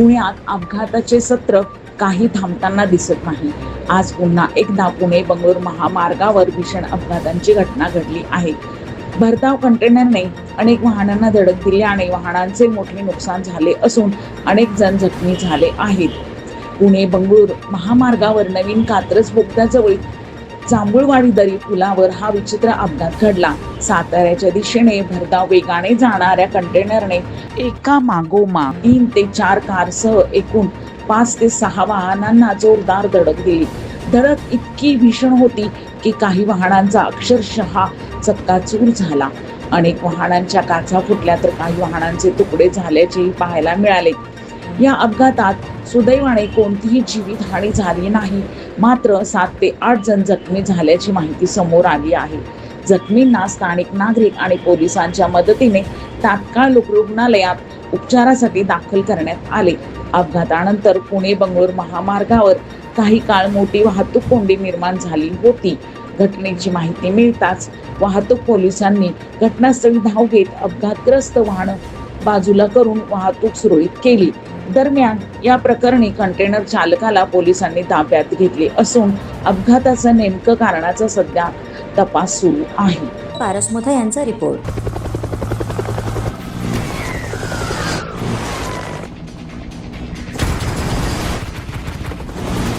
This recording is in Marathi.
पुण्यात अपघाताचे सत्र काही थांबताना दिसत नाही. आज पुन्हा एकदा पुणे बंगळूर महामार्गावर भीषण अपघातांची घटना घडली आहे. भरधाव कंटेनरने अनेक वाहनांना धडक दिल्याने वाहनांचे मोठे नुकसान झाले असून अनेक जण जखमी झाले आहेत. पुणे बंगळूर महामार्गावर नवीन कात्रज बोगद्याजवळ जांभूळवाडी दरी पुलावर हा विचित्र अपघात घडला. साताऱ्याच्या दिशेने भरधाव वेगाने जाणाऱ्या कंटेनरने एका मागोमाग 3 ते 4 कारसह एकूण 5 ते 6 वाहनांना जोरदार धडक दिली. धडक इतकी भीषण होती की काही वाहनांचा अक्षरशः चक्काचूर झाला. अनेक वाहनांच्या काचा फुटल्या तर काही वाहनांचे तुकडे झाल्याचेही पाहायला मिळाले. या अपघातात सुदैवाने कोणतीही जीवितहानी झाली नाही. मात्र 7 ते 8 जण जखमी झाल्याची माहिती समोर आली आहे. जखमींना स्थानिक नागरिक आणि पोलिसांच्या मदतीने तात्काळ रुग्णालयात उपचारासाठी दाखल करण्यात आले. अपघातानंतर पुणे बंगळूर महामार्गावर काही काळ मोठी वाहतूक कोंडी निर्माण झाली होती. घटनेची माहिती मिळताच वाहतूक पोलिसांनी घटनास्थळी धाव घेत अपघातग्रस्त वाहन बाजूला करून वाहतूक सुरळीत केली. दरम्यान या प्रकरणी कंटेनर चालकाला पोलिसांनी ताब्यात घेतले असून अपघाताचं नेमकं कारणाचा सध्या तपास सुरू आहे. पारस मोथा यांचा रिपोर्ट.